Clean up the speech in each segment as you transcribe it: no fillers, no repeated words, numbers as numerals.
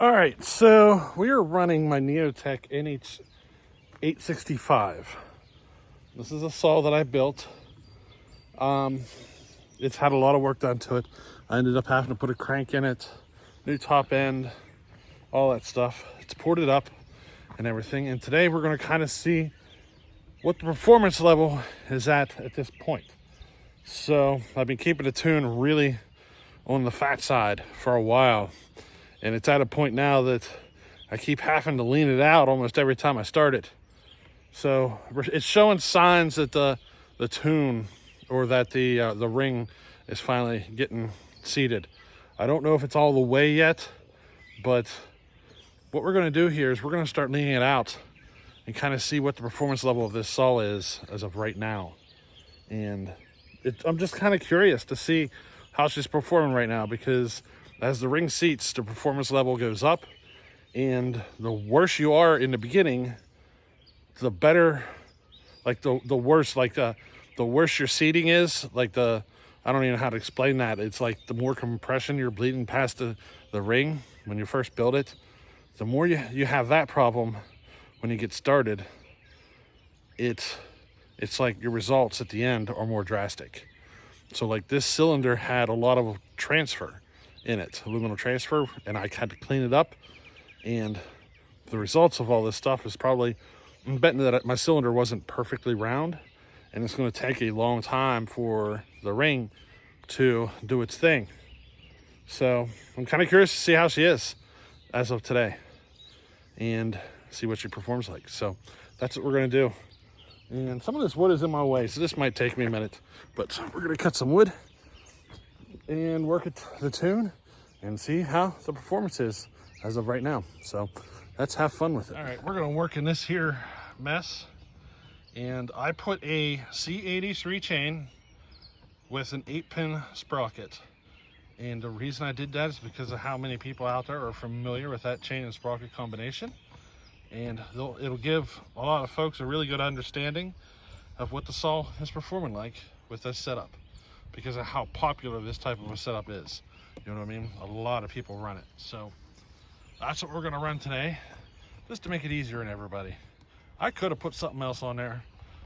All right, so we are running my Neotech NH865. This is a saw that I built. It's had a lot of work done to it. I ended up having to put a crank in it, new top end, all that stuff. It's ported up and everything. And today we're going to kind of see what the performance level is at this point. So I've been keeping the tune really on the fat side for a while. And it's at a point now that I keep having to lean it out almost every time I start it. So it's showing signs that the tune or that the ring is finally getting seated. I don't know if it's all the way yet, but what we're going to do here is we're going to start leaning it out and kind of see what the performance level of this saw is as of right now. And I'm just kind of curious to see how she's performing right now, because as the ring seats, the performance level goes up, and the worse you are in the beginning, the better, like the worse, like the worse your seating is, like I don't even know how to explain that. It's like the more compression you're bleeding past the ring when you first build it, the more you have that problem when you get started, it's like your results at the end are more drastic. So like this cylinder had a lot of transfer in it, aluminum transfer, and I had to clean it up. And the results of all this stuff is probably, I'm betting that my cylinder wasn't perfectly round, and it's going to take a long time for the ring to do its thing. So I'm kind of curious to see how she is as of today and see what she performs like. So that's what we're going to do. And some of this wood is in my way, so this might take me a minute, but we're going to cut some wood and work at the tune and see how the performance is as of right now. So let's have fun with it. All right, we're going to work in this here mess. And I put a C83 chain with an 8-pin sprocket. And the reason I did that is because of how many people out there are familiar with that chain and sprocket combination. And it'll give a lot of folks a really good understanding of what the saw is performing like with this setup, because of how popular this type of a setup is. You know what I mean? A lot of people run it. So that's what we're gonna run today, just to make it easier on everybody. I could have put something else on there,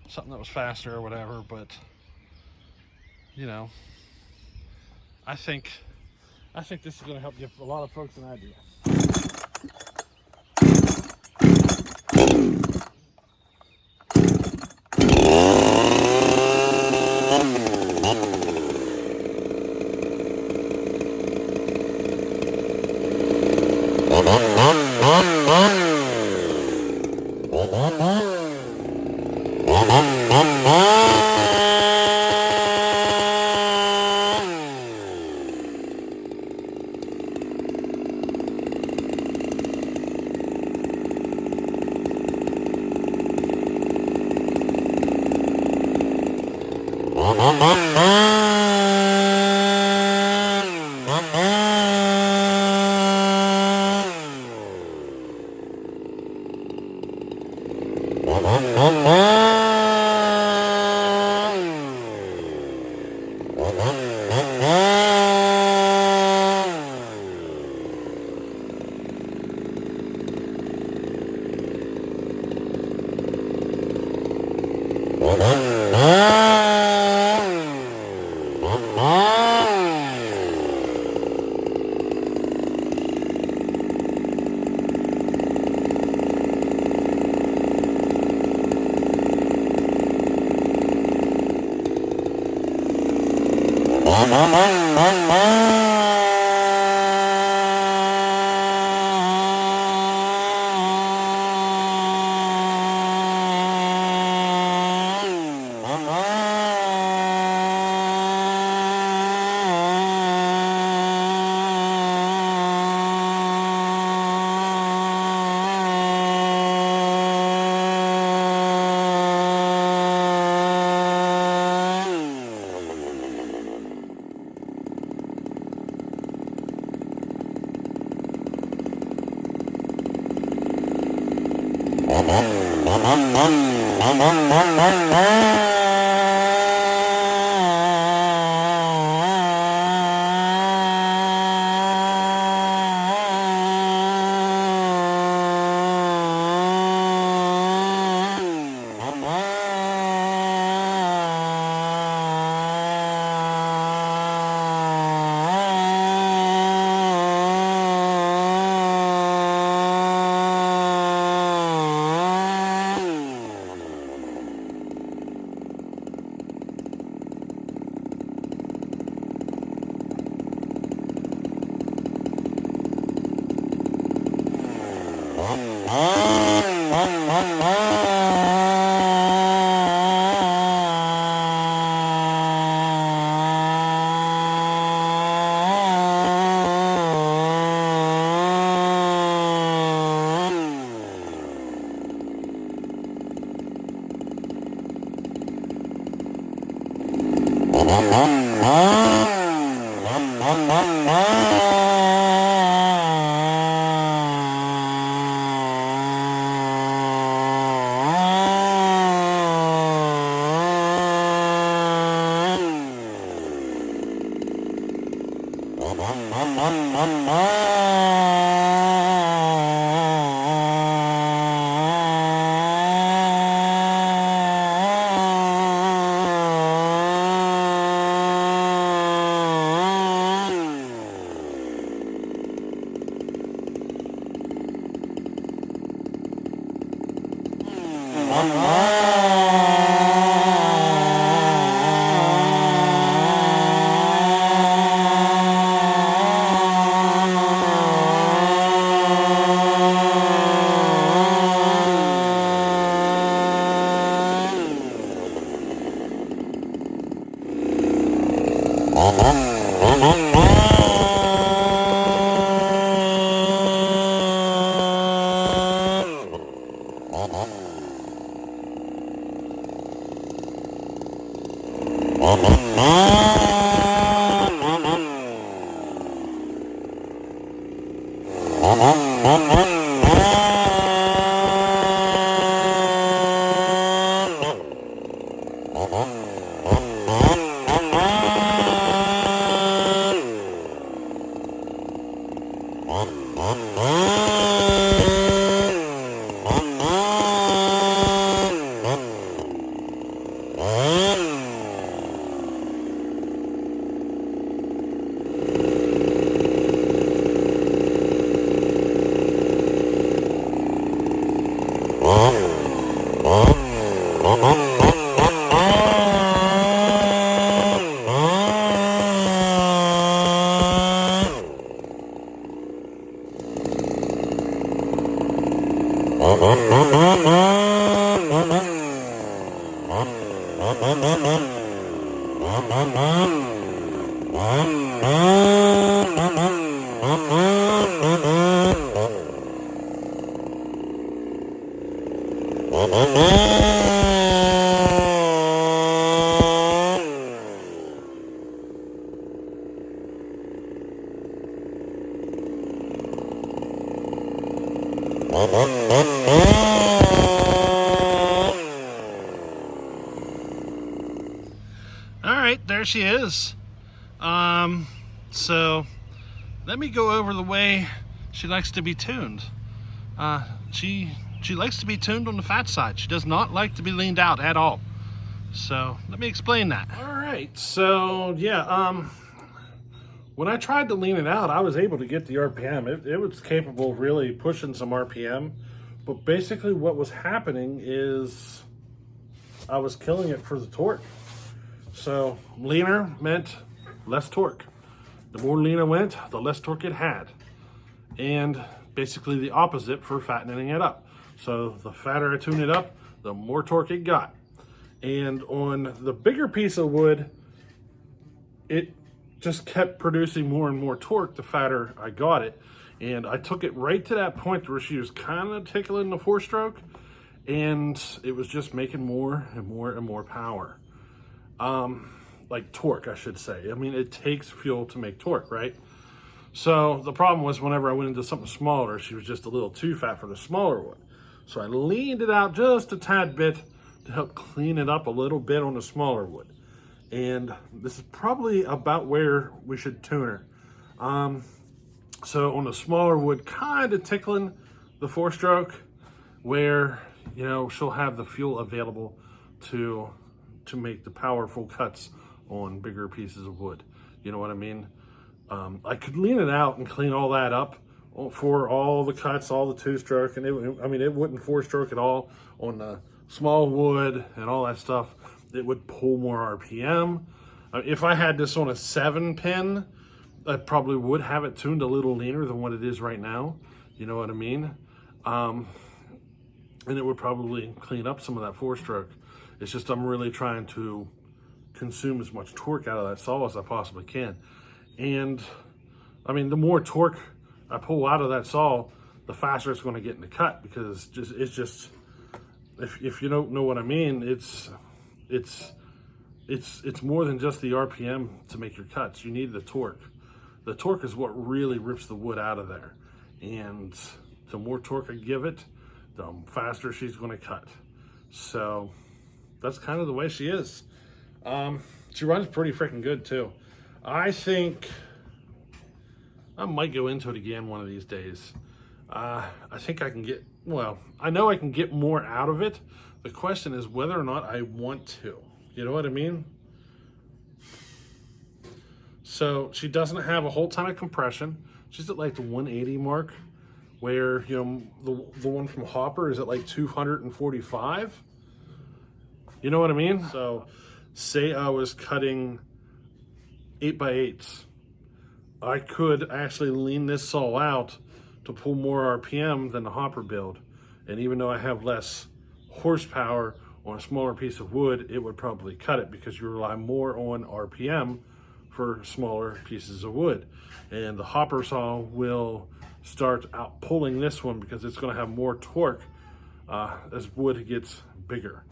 something that was faster or whatever, but you know, I think this is gonna help give a lot of folks an idea. All right, there she is. So let me go over the way she likes to be tuned. She likes to be tuned on the fat side. She does not like to be leaned out at all. So let me explain that. All right, so yeah, when I tried to lean it out, I was able to get the RPM. It was capable of really pushing some RPM, but basically what was happening is I was killing it for the torque. So leaner meant less torque. The more lean it went, the less torque it had. And basically the opposite for fattening it up. So the fatter I tuned it up, the more torque it got. And on the bigger piece of wood, it just kept producing more and more torque the fatter I got it. And I took it right to that point where she was kind of tickling the 4-stroke, and it was just making more and more and more power. Like torque, I should say. I mean, it takes fuel to make torque, right? So the problem was whenever I went into something smaller, she was just a little too fat for the smaller one. So I leaned it out just a tad bit to help clean it up a little bit on the smaller wood. And this is probably about where we should tune her. So on the smaller wood, kind of tickling the 4-stroke, where, you know, she'll have the fuel available to make the powerful cuts on bigger pieces of wood. You know what I mean? I could lean it out and clean all that up for all the cuts, all the 2-stroke, and it wouldn't 4-stroke at all on the small wood and all that stuff. It would pull more RPM. If I had this on a 7-pin, I probably would have it tuned a little leaner than what it is right now. You know what I mean? And it would probably clean up some of that 4-stroke. It's just I'm really trying to consume as much torque out of that saw as I possibly can. And I mean, the more torque I pull out of that saw, the faster it's going to get in the cut, because it's just if you don't know what I mean, it's more than just the RPM to make your cuts. You need the torque. The torque is what really rips the wood out of there. And the more torque I give it, the faster she's going to cut. So that's kind of the way she is. She runs pretty freaking good too. I think I might go into it again one of these days. I think I can get, well, I know I can get more out of it. The question is whether or not I want to. You know what I mean? So she doesn't have a whole ton of compression. She's at like the 180 mark, where, you know, the one from Hopper is at like 245. You know what I mean? So say I was cutting 8x8s. I could actually lean this saw out to pull more RPM than the Hopper build. And even though I have less horsepower on a smaller piece of wood, it would probably cut it, because you rely more on RPM for smaller pieces of wood. And the Hopper saw will start out pulling this one because it's going to have more torque as wood gets bigger.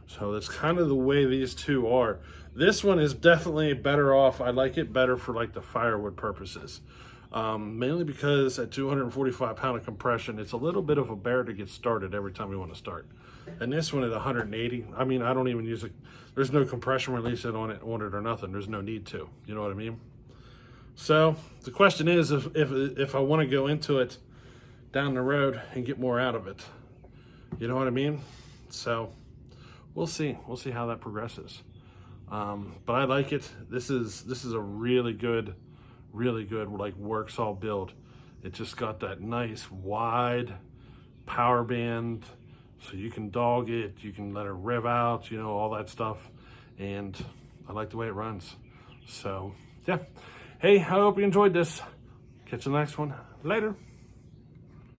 So that's kind of the way these two are. This one is definitely better off. I like it better for like the firewood purposes. Mainly because at 245 pound of compression, it's a little bit of a bear to get started every time we want to start. And this one at 180, I mean, I don't even use it. There's no compression release on it or nothing. There's no need to, you know what I mean? So the question is if I want to go into it down the road and get more out of it, you know what I mean? So we'll see how that progresses. But I like it. This is a really good like work saw build. It just got that nice wide power band, so you can dog it, you can let her rev out, you know, all that stuff. And I like the way it runs. So yeah. Hey, I hope you enjoyed this. Catch you the next one. Later.